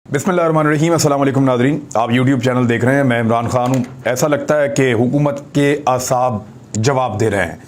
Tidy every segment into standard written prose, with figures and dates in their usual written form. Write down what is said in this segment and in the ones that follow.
बिस्मिल्लाहिर्रहमानिर्रहीम, अस्सलाम वालेकुम नाज़रीन। आप यूट्यूब चैनल देख रहे हैं। मैं इमरान खान हूँ। ऐसा लगता है कि हुकूमत के असाब जवाब दे रहे हैं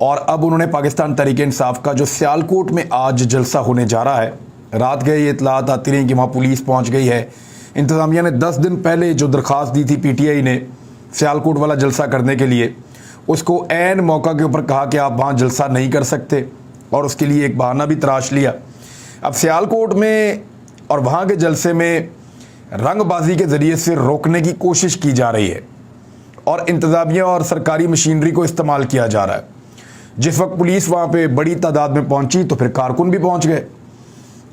और अब उन्होंने पाकिस्तान तहरीक इंसाफ का जो सियालकोट में आज जलसा होने जा रहा है, रात गए ये इतलात आती रही कि वहाँ पुलिस पहुँच गई है। इंतज़ामिया ने 10 दिन पहले जो दरख्वास्त दी थी PTI ने सियालकोट वाला जलसा करने के लिए, उसको ऐन मौका के ऊपर कहा कि आप वहाँ जलसा नहीं कर सकते और उसके लिए एक बहाना भी तराश लिया। अब सियालकोट में और वहाँ के जलसे में रंगबाजी के ज़रिए से रोकने की कोशिश की जा रही है और इंतज़ामिया और सरकारी मशीनरी को इस्तेमाल किया जा रहा है। जिस वक्त पुलिस वहाँ पे बड़ी तादाद में पहुँची तो फिर कारकुन भी पहुँच गए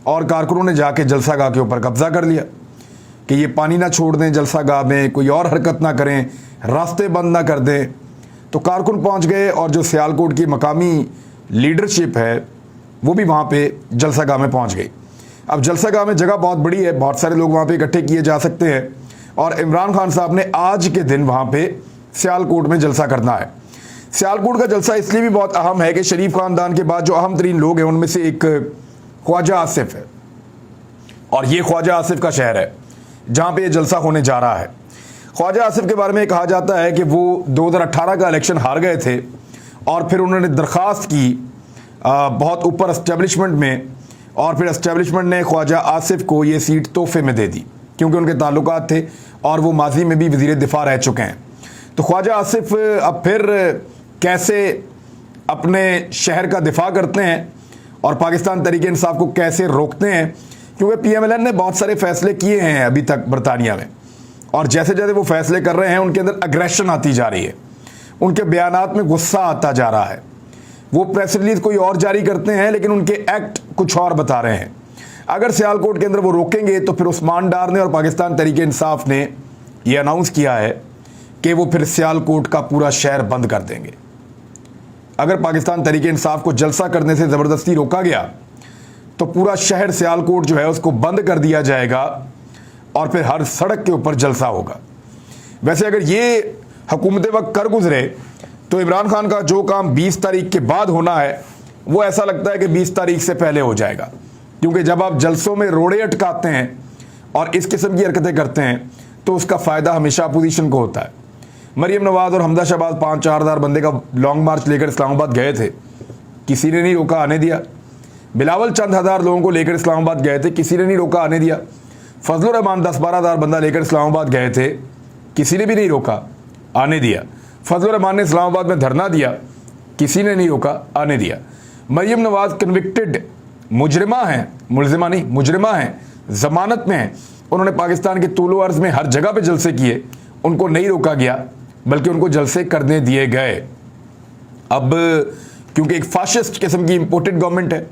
और कारकुनों ने जाके जलसा गाह के ऊपर कब्ज़ा कर लिया कि ये पानी ना छोड़ दें जलसा गाह में, कोई और हरकत ना करें, रास्ते बंद ना कर दें। तो कारकुन पहुँच गए और जो सियालकोट की मकामी लीडरशिप है वो भी वहाँ पे जलसा गाह में पहुँच गई। अब जलसा गाह में जगह बहुत बड़ी है, बहुत सारे लोग वहाँ पे इकट्ठे किए जा सकते हैं और इमरान खान साहब ने आज के दिन वहाँ पे सियालकोट में जलसा करना है। सियालकोट का जलसा इसलिए भी बहुत अहम है कि शरीफ ख़ानदान के बाद जो अहम तरीन लोग हैं उनमें से एक ख्वाजा आसिफ है और ये ख्वाजा आसिफ का शहर है जहाँ पे ये जलसा होने जा रहा है। ख्वाजा आसिफ के बारे में कहा जाता है कि वो 2018 का इलेक्शन हार गए थे और फिर उन्होंने दरख्वास्त की बहुत ऊपर एस्टेब्लिशमेंट में और फिर एस्टेब्लिशमेंट ने ख्वाजा आसिफ को ये सीट तोहफे में दे दी क्योंकि उनके ताल्लुकात थे और वो माजी में भी वज़ीर दिफा रह चुके हैं। तो ख्वाजा आसिफ अब फिर कैसे अपने शहर का दिफा करते हैं और पाकिस्तान तहरीक इंसाफ को कैसे रोकते हैं, क्योंकि PMLN ने बहुत सारे फैसले किए हैं अभी तक बरतानिया में और जैसे जैसे वो फैसले कर रहे हैं उनके अंदर अग्रेशन आती जा रही है, उनके बयानात में गुस्सा आता जा रहा है। वो प्रेस रिलीज कोई और जारी करते हैं लेकिन उनके एक्ट कुछ और बता रहे हैं। अगर सियालकोट के अंदर वो रोकेंगे तो फिर उस्मान डार ने और पाकिस्तान तहरीक इंसाफ ने ये अनाउंस किया है कि वो फिर सियालकोट का पूरा शहर बंद कर देंगे। अगर पाकिस्तान तहरीक इंसाफ को जलसा करने से ज़बरदस्ती रोका गया तो पूरा शहर सियालकोट जो है उसको बंद कर दिया जाएगा और फिर हर सड़क के ऊपर जलसा होगा। वैसे अगर ये हुकूमत वक्त कर गुजरे तो इमरान खान का जो काम 20 तारीख के बाद होना है वो ऐसा लगता है कि 20 तारीख से पहले हो जाएगा, क्योंकि जब आप जलसों में रोड़े अटकाते हैं और इस किस्म की हरकतें करते हैं तो उसका फ़ायदा हमेशा अपोजिशन को होता है। मरीम नवाज़ और हमदा शहबाज 5-4 हज़ार बंदे का लॉन्ग मार्च लेकर इस्लामाबाद गए थे, किसी ने नहीं रोका, आने दिया। बिलावल चंद हज़ार लोगों को लेकर इस्लामाबाद गए थे, किसी ने नहीं रोका, आने दिया। फजलुर रहमान 10-12 हज़ार बंदा लेकर इस्लामाबाद गए थे, किसी ने भी नहीं रोका, आने दिया। फजलुर रहमान ने इस्लामाबाद में धरना दिया, किसी ने नहीं रोका, आने दिया। मरीम नवाज़ कन्विक्टेड मुजरिमा हैं, मुलजिमा नहीं मुजरिमा हैं, ज़मानत में हैं। उन्होंने पाकिस्तान के तूलो अर्ज़ में हर जगह पे जलसे किए, उनको नहीं रोका गया बल्कि उनको जलसे करने दिए गए। अब क्योंकि एक फाशिस्ट किस्म की इम्पोर्टेड गवर्नमेंट है,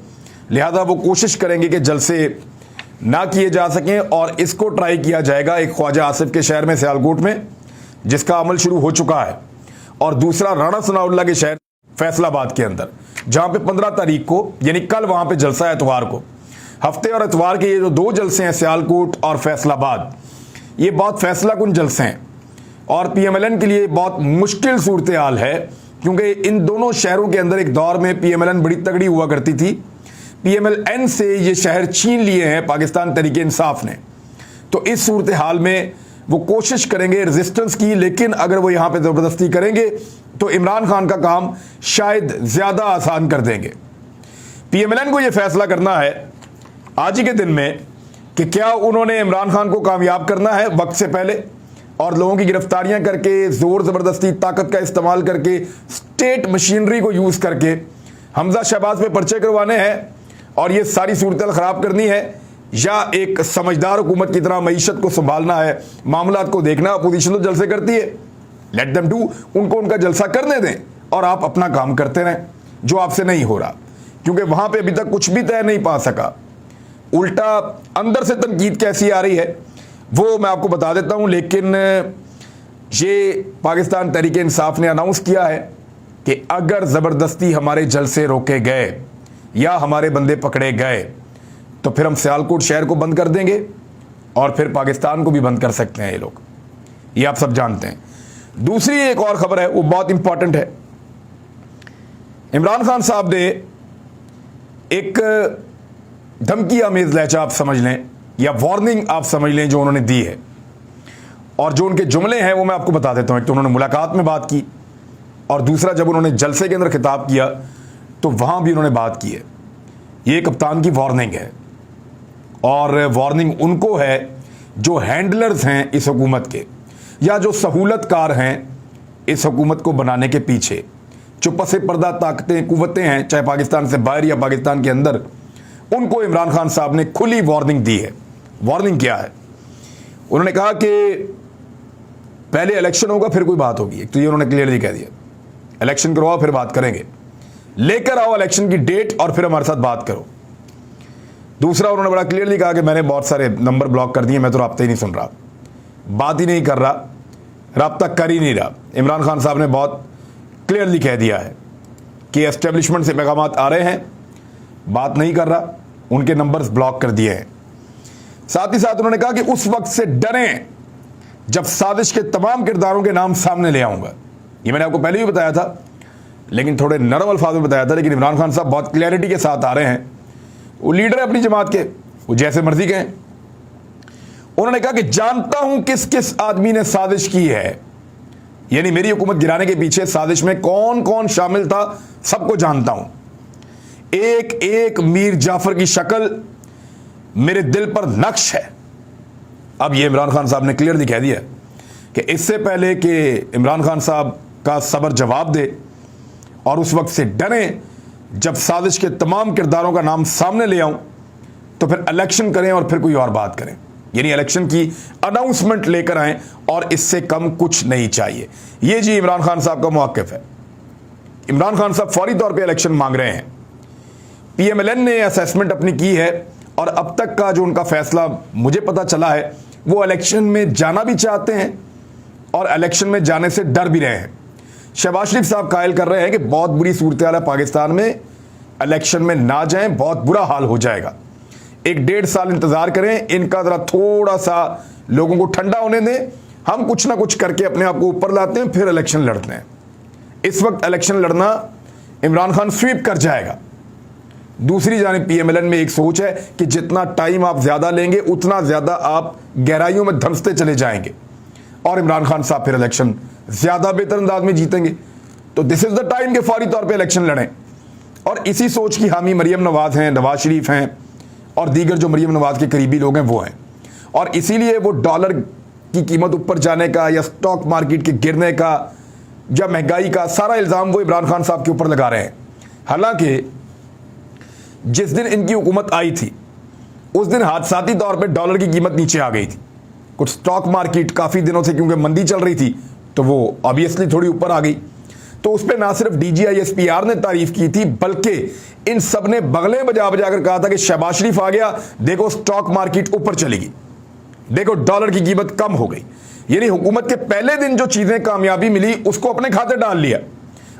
लिहाजा वो कोशिश करेंगे कि जलसे ना किए जा सकें और इसको ट्राई किया जाएगा एक ख्वाजा आसिफ के शहर में सियालकोट में, जिसका अमल शुरू हो चुका है, और दूसरा राणा सनाउल्लाह के शहर फैसलाबाद के अंदर, जहां पे 15 तारीख को यानी कल वहां पे जलसा है इतवार को। हफ्ते और इतवार के ये जो 2 जलसे हैं सियालकोट और फैसलाबाद, ये बहुत फैसला कुन जलसे हैं और PMLN के लिए बहुत मुश्किल सूरत हाल है, क्योंकि इन दोनों शहरों के अंदर एक दौर में PMLN बड़ी तगड़ी हुआ करती थी। PMLN से ये शहर छीन लिए हैं पाकिस्तान तहरीक इंसाफ ने। तो इस सूरत हाल में वो कोशिश करेंगे रेजिस्टेंस की, लेकिन अगर वो यहाँ पे ज़बरदस्ती करेंगे तो इमरान खान का काम शायद ज़्यादा आसान कर देंगे। PMLN को ये फैसला करना है आज ही के दिन में कि क्या उन्होंने इमरान खान को कामयाब करना है वक्त से पहले और लोगों की गिरफ्तारियां करके, ज़ोर ज़बरदस्ती, ताकत का इस्तेमाल करके, स्टेट मशीनरी को यूज़ करके हमजा शहबाज पे पर्चे करवाने हैं और ये सारी सूरत ख़राब करनी है, या एक समझदार हुकूमत की तरह मईशत को संभालना है, मामलात को देखना। अपोजिशन तो जलसे करती है, लेट देम डू, उनको उनका जलसा करने दें और आप अपना काम करते रहें जो आपसे नहीं हो रहा, क्योंकि वहाँ पे अभी तक कुछ भी तय नहीं पा सका। उल्टा अंदर से तनकीद कैसी आ रही है वो मैं आपको बता देता हूँ, लेकिन ये पाकिस्तान तहरीक इंसाफ ने अनाउंस किया है कि अगर ज़बरदस्ती हमारे जलसे रोके गए या हमारे बंदे पकड़े गए तो फिर हम सियालकोट शहर को बंद कर देंगे और फिर पाकिस्तान को भी बंद कर सकते हैं ये लोग, ये आप सब जानते हैं। दूसरी एक और खबर है, वो बहुत इंपॉर्टेंट है। इमरान खान साहब ने एक धमकी आमेज लहजा आप समझ लें या वार्निंग आप समझ लें जो उन्होंने दी है। और जो उनके जुमले हैं वो मैं आपको बता देता हूं। एक तो उन्होंने मुलाकात में बात की, और दूसरा जब उन्होंने जलसे के अंदर खिताब किया तो वहां भी उन्होंने बात की है। ये कप्तान की वार्निंग है, और वार्निंग उनको है जो हैंडलर्स हैं इस हुकूमत के, या जो सहूलतकार हैं इस हुकूमत को बनाने के पीछे। जो पसे पर्दा ताकतें कुव्वतें हैं, चाहे पाकिस्तान से बाहर या पाकिस्तान के अंदर, उनको इमरान खान साहब ने खुली वार्निंग दी है। वार्निंग क्या है? उन्होंने कहा कि पहले इलेक्शन होगा फिर कोई बात होगी। एक तो ये उन्होंने क्लियरली कह दिया, इलेक्शन करवाओ फिर बात करेंगे, लेकर आओ इलेक्शन की डेट और फिर हमारे साथ बात करो। दूसरा, उन्होंने बड़ा क्लियरली कहा कि मैंने बहुत सारे नंबर ब्लॉक कर दिए, मैं तो राब्ता ही नहीं सुन रहा, बात ही नहीं कर रहा, राब्ता कर ही नहीं रहा। इमरान खान साहब ने बहुत क्लियरली कह दिया है कि एस्टेब्लिशमेंट से पैगाम आ रहे हैं, बात नहीं कर रहा, उनके नंबर्स ब्लॉक कर दिए हैं। साथ ही साथ उन्होंने कहा कि उस वक्त से डरें जब साजिश के तमाम किरदारों के नाम सामने ले आऊंगा। ये मैंने आपको पहले भी बताया था, लेकिन थोड़े नरम अल्फाज में बताया था, लेकिन इमरान खान साहब बहुत क्लैरिटी के साथ आ रहे हैं। वो लीडर है अपनी जमात के, वो जैसे मर्जी कहें। उन्होंने कहा कि जानता हूं किस किस आदमी ने साजिश की है, यानी मेरी हुकूमत गिराने के पीछे साजिश में कौन कौन शामिल था, सबको जानता हूं। एक एक मीर जाफर की शक्ल मेरे दिल पर नक्श है। अब ये इमरान खान साहब ने क्लियरली कह दिया कि इससे पहले कि इमरान खान साहब का सबर जवाब दे और उस वक्त से डरें जब साजिश के तमाम किरदारों का नाम सामने ले आऊं, तो फिर इलेक्शन करें और फिर कोई और बात करें, यानी इलेक्शन की अनाउंसमेंट लेकर आएं, और इससे कम कुछ नहीं चाहिए। ये जी इमरान खान साहब का मौक़िफ़ है। इमरान खान साहब फौरी तौर पे इलेक्शन मांग रहे हैं। PMLN ने असेसमेंट अपनी की है, और अब तक का जो उनका फैसला मुझे पता चला है, वो इलेक्शन में जाना भी चाहते हैं और इलेक्शन में जाने से डर भी रहे हैं। शहबाज शरीफ साहब कायल कर रहे हैं कि बहुत बुरी सूरत हाल है पाकिस्तान में, इलेक्शन में ना जाएं, बहुत बुरा हाल हो जाएगा। 1-1.5 साल इंतजार करें, इनका जरा थोड़ा सा लोगों को ठंडा होने दें, हम कुछ ना कुछ करके अपने आप को ऊपर लाते हैं, फिर इलेक्शन लड़ते हैं। इस वक्त इलेक्शन लड़ना इमरान खान स्वीप कर जाएगा। दूसरी जानिब PMLN में एक सोच है कि जितना टाइम आप ज्यादा लेंगे उतना ज्यादा आप गहराइयों में धंसते चले जाएंगे, और इमरान खान साहब फिर इलेक्शन ज्यादा बेहतर अंदाज में जीतेंगे। तो दिस इज द टाइम के फौरी तौर पे इलेक्शन लड़ें। और इसी सोच की हामी मरियम नवाज हैं, नवाज शरीफ हैं, और दीगर जो मरियम नवाज के करीबी लोग हैं वो हैं। और इसीलिए वो डॉलर की कीमत ऊपर जाने का, या स्टॉक मार्केट के गिरने का, या महंगाई का सारा इल्ज़ाम वो इमरान खान साहब के ऊपर लगा रहे हैं। हालांकि जिस दिन इनकी हुकूमत आई थी उस दिन हादसाती तौर पे डॉलर की कीमत नीचे आ गई थी। कुछ स्टॉक मार्केट काफ़ी दिनों से क्योंकि मंदी चल रही थी तो वो ऑब्वियसली थोड़ी ऊपर आ गई। तो उस पर ना सिर्फ DGISPR ने तारीफ की थी, बल्कि इन सब ने बगले बजा बजा कर कहा था कि शहबाज शरीफ आ गया, देखो स्टॉक मार्केट ऊपर चलेगी, देखो डॉलर की कीमत कम हो गई। यानी हुकूमत के पहले दिन जो चीज़ें कामयाबी मिली उसको अपने खाते डाल लिया,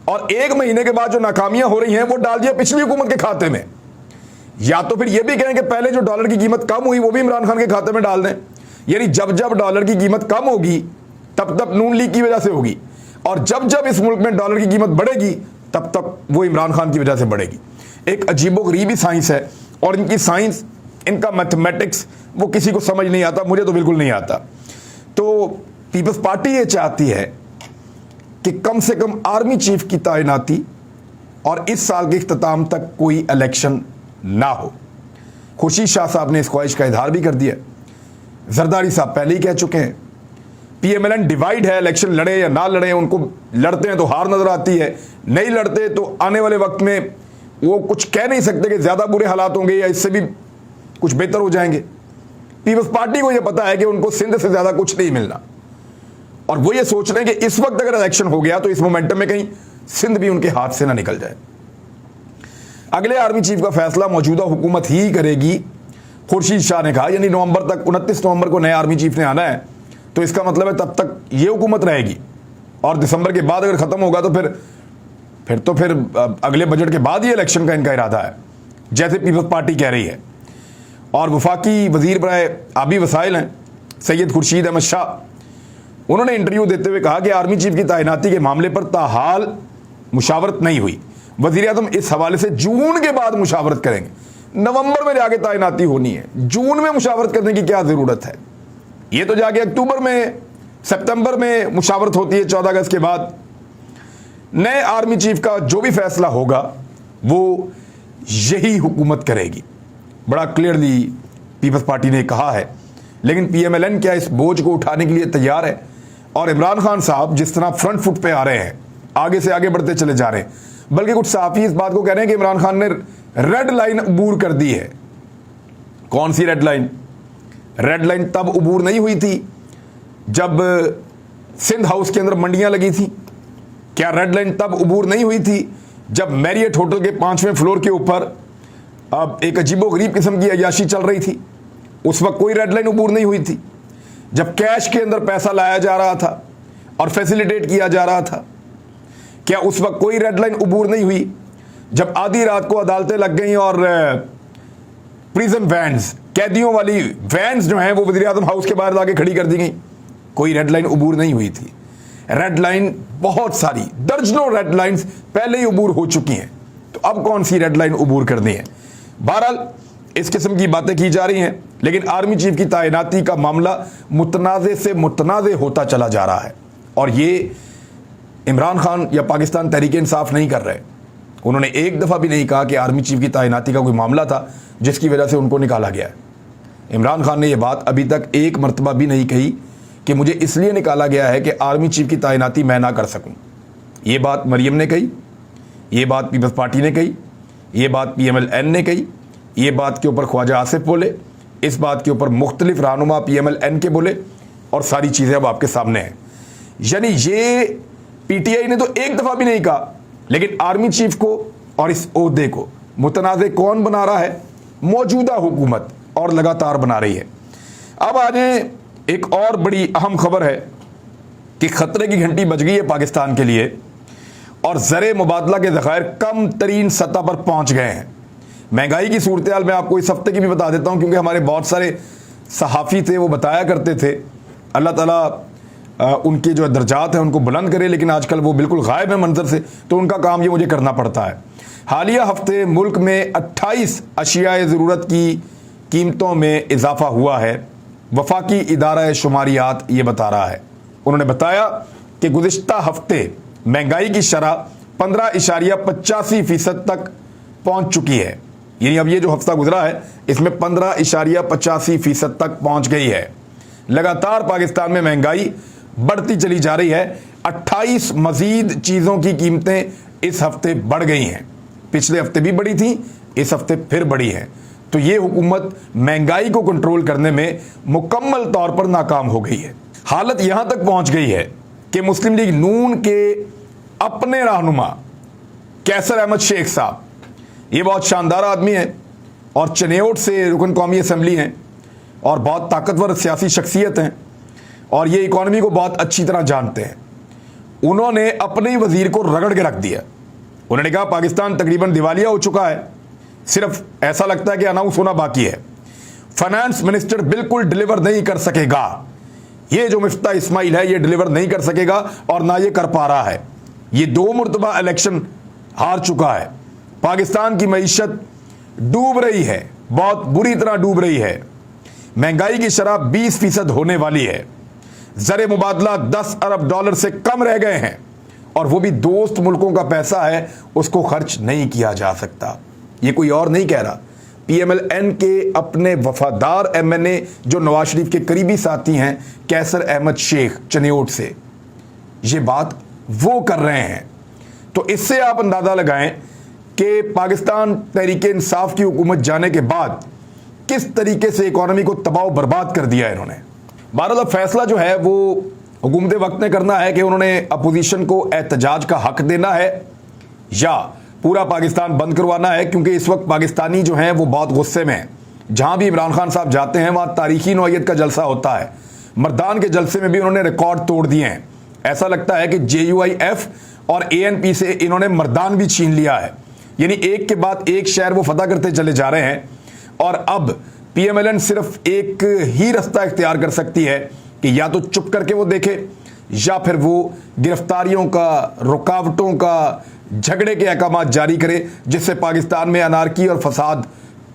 और 1 महीने के बाद जो नाकामियां हो रही हैं वो डाल दिया पिछली हुकूमत के खाते में। या तो फिर ये भी कहें कि पहले जो डॉलर की कीमत कम हुई वो भी इमरान खान के खाते में डाल दें। यानी जब जब डॉलर की कीमत कम होगी तब तब नून लीग की वजह से होगी, और जब जब इस मुल्क में डॉलर की कीमत बढ़ेगी तब तब वो इमरान खान की वजह से बढ़ेगी। एक अजीबोगरीबी साइंस है, और इनकी साइंस, इनका मैथमेटिक्स वो किसी को समझ नहीं आता, मुझे तो बिल्कुल नहीं आता। तो पीपल्स पार्टी ये चाहती है कि कम से कम आर्मी चीफ की तैनाती और इस साल के इख्तिताम तक कोई इलेक्शन ना हो। खुर्शीद शाह साहब ने इस ख्वाहिश का इजहार भी कर दिया। जरदारी साहब पहले ही कह चुके हैं PMLN डिवाइड है, इलेक्शन लड़े या ना लड़े, उनको लड़ते हैं तो हार नजर आती है, नहीं लड़ते तो आने वाले वक्त में वो कुछ कह नहीं सकते कि ज़्यादा बुरे हालात होंगे या इससे भी कुछ बेहतर हो जाएंगे। पीपल्स पार्टी को यह पता है कि उनको सिंध से ज़्यादा कुछ नहीं मिलना, और वो ये सोच रहे हैं कि इस वक्त अगर इलेक्शन हो गया तो इस मोमेंटम में कहीं सिंध भी उनके हाथ से ना निकल जाए। अगले आर्मी चीफ का फैसला मौजूदा हुकूमत ही करेगी, खुर्शीद शाह ने कहा। यानी नवंबर तक, 29 नवंबर को नए आर्मी चीफ ने आना है, तो इसका मतलब है तब तक ये हुकूमत रहेगी, और दिसंबर के बाद अगर ख़त्म होगा तो फिर अगले बजट के बाद ही इलेक्शन का इनका इरादा है, जैसे पीपल्स पार्टी कह रही है। और वफाकी वजीर बराए आबी वसाइल हैं सैयद खुर्शीद अहमद शाह, उन्होंने इंटरव्यू देते हुए कहा कि आर्मी चीफ की तैनाती के मामले पर ताहाल मुशावरत नहीं हुई। वज़ीर आज़म इस हवाले से जून के बाद मुशावरत करेंगे। नवंबर में जाके तैनाती होनी है, जून में मुशावरत करने की क्या ज़रूरत है? ये तो जाके अक्टूबर में, सितंबर में मुशावरत होती है 14 अगस्त के बाद। नए आर्मी चीफ का जो भी फैसला होगा वो यही हुकूमत करेगी, बड़ा क्लियरली पीपल्स पार्टी ने कहा है। लेकिन पीएमएलएन क्या इस बोझ को उठाने के लिए तैयार है? और इमरान खान साहब जिस तरह फ्रंट फुट पे आ रहे हैं, आगे से आगे बढ़ते चले जा रहे हैं, बल्कि कुछ सहाफ़ी इस बात को कह रहे हैं कि इमरान खान ने रेड लाइन अबूर कर दी है। कौन सी रेड लाइन? रेड लाइन तब अबूर नहीं हुई थी जब सिंध हाउस के अंदर मंडियां लगी थी। क्या रेड लाइन तब अबूर नहीं हुई थी जब मैरियट होटल के 5वें फ्लोर के ऊपर अब एक अजीबोगरीब किस्म की अयाशी चल रही थी? उस वक्त कोई रेड लाइन अबूर नहीं हुई थी। जब कैश के अंदर पैसा लाया जा रहा था और फैसिलिटेट किया जा रहा था, क्या उस वक्त कोई रेड लाइन अबूर नहीं हुई? जब आधी रात को अदालतें लग गई और प्रिजन वैन्स, कैदियों वाली वैन्स जो हैं वो वज़ीर आज़म हाउस के बाहर लाके खड़ी कर दी गई, कोई रेड लाइन अबूर नहीं हुई थी। रेड लाइन बहुत सारी, दर्जनों रेड लाइंस पहले ही अबूर हो चुकी हैं, तो अब कौन सी रेड लाइन अबूर करनी है? बहरहाल इस किस्म की बातें की जा रही हैं, लेकिन आर्मी चीफ की तैनाती का मामला मुतनाज़े से मुतनाज़े होता चला जा रहा है। और ये इमरान खान या पाकिस्तान तहरीक इंसाफ नहीं कर रहे। उन्होंने एक दफ़ा भी नहीं कहा कि आर्मी चीफ की तैनाती का कोई मामला था जिसकी वजह से उनको निकाला गया है। इमरान खान ने यह बात अभी तक एक मरतबा भी नहीं कही कि मुझे इसलिए निकाला गया है कि आर्मी चीफ की तैनाती मैं ना कर सकूं। ये बात मरियम ने कही, ये बात पीपल्स पार्टी ने कही, ये बात पीएमएलएन ने कही, ये बात के ऊपर ख्वाजा आसिफ बोले, इस बात के ऊपर मुख्तलिफ रहनुमा पीएमएलएन के बोले, और सारी चीज़ें अब आपके सामने हैं। यानी ये पीटीआई ने तो एक दफ़ा भी नहीं कहा, लेकिन आर्मी चीफ को और इस ओहदे को मुतनाज़े कौन बना रहा है? मौजूदा हुकूमत, और लगातार बना रही है। अब आज एक और बड़ी अहम खबर है कि खतरे की घंटी बज गई है पाकिस्तान के लिए, और ज़र मुबादला के ज़खायर कम तरीन सतह पर पहुँच गए हैं। महंगाई की सूरत हाल मैं आपको इस हफ्ते की भी बता देता हूँ, क्योंकि हमारे बहुत सारे सहाफ़ी थे वो बताया करते थे, अल्लाह ताला उनके जो दर्जात हैं उनको बुलंद करे, लेकिन आजकल वो बिल्कुल गायब है मंजर से, तो उनका काम ये मुझे करना पड़ता है। हालिया हफ्ते मुल्क में 28 अशियाए ज़रूरत की कीमतों में इजाफा हुआ है। वफाकी इदारा शुमारियात ये बता रहा है। उन्होंने बताया कि गुज़िश्ता हफ्ते महंगाई की शरह 15.85% तक पहुँच चुकी है। यानी अब ये जो हफ्ता गुजरा है इसमें 15.85% तक पहुँच गई है। लगातार पाकिस्तान में महंगाई बढ़ती चली जा रही है। 28 मजीद चीज़ों की कीमतें इस हफ्ते बढ़ गई हैं। पिछले हफ्ते भी बढ़ी थी, इस हफ्ते फिर बढ़ी है। तो ये हुकूमत महंगाई को कंट्रोल करने में मुकम्मल तौर पर नाकाम हो गई है। हालत यहां तक पहुंच गई है कि मुस्लिम लीग नून के अपने रहनुमा कैसर अहमद शेख साहब, ये बहुत शानदार आदमी हैं और चनेयोट से रुकन कौमी असम्बली हैं और बहुत ताकतवर सियासी शख्सियत हैं, और ये इकॉनमी को बहुत अच्छी तरह जानते हैं। उन्होंने अपने ही वजीर को रगड़ के रख दिया। उन्होंने कहा पाकिस्तान तकरीबन दिवालिया हो चुका है, सिर्फ ऐसा लगता है कि अनाउंस होना बाकी है। फाइनेंस मिनिस्टर बिल्कुल डिलीवर नहीं कर सकेगा। ये जो मिफ्ता इस्माइल है ये डिलीवर नहीं कर सकेगा और ना ये कर पा रहा है। ये 2 मरतबा इलेक्शन हार चुका है। पाकिस्तान की मईशत डूब रही है, बहुत बुरी तरह डूब रही है। महंगाई की शरह 20% होने वाली है। ज़र मुबादला $10 अरब से कम रह गए हैं, और वो भी दोस्त मुल्कों का पैसा है, उसको खर्च नहीं किया जा सकता। ये कोई और नहीं कह रहा, पीएमएलएन के अपने वफादार एमएनए जो नवाज शरीफ के करीबी साथी हैं कैसर अहमद शेख चनेयोट से, ये बात वो कर रहे हैं। तो इससे आप अंदाज़ा लगाएं कि पाकिस्तान तहरीक इंसाफ की हुकूमत जाने के बाद किस तरीके से इकॉनमी को तबाह बर्बाद कर दिया है इन्होंने। बहरहाल फैसला जो है वो हुकूमत वक्त ने करना है कि उन्होंने अपोजिशन को एहतजाज का हक देना है या पूरा पाकिस्तान बंद करवाना है, क्योंकि इस वक्त पाकिस्तानी जो हैं वो बहुत गुस्से में हैं। जहां भी इमरान खान साहब जाते हैं वहां तारीखी नौइयत का जलसा होता है। मर्दान के जलसे में भी उन्होंने रिकॉर्ड तोड़ दिए हैं। ऐसा लगता है कि JUIF और ANP से इन्होंने मर्दान भी छीन लिया है। यानी एक के बाद एक शहर वो फतह करते चले जा रहे हैं, और अब PMLN सिर्फ एक ही रास्ता इख्तियार कर सकती है कि या तो चुप करके वो देखे, या फिर वो गिरफ्तारियों का, रुकावटों का, झगड़े के अहकाम जारी करे, जिससे पाकिस्तान में अनारकी और फसाद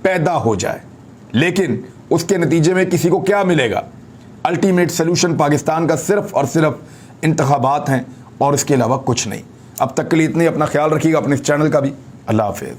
पैदा हो जाए, लेकिन उसके नतीजे में किसी को क्या मिलेगा? अल्टीमेट सोल्यूशन पाकिस्तान का सिर्फ और सिर्फ इंतखाबात हैं और इसके अलावा कुछ नहीं। अब तक के लिए इतने, अपना ख्याल रखिएगा, अपने इस चैनल का भी। अल्लाह हाफिज़।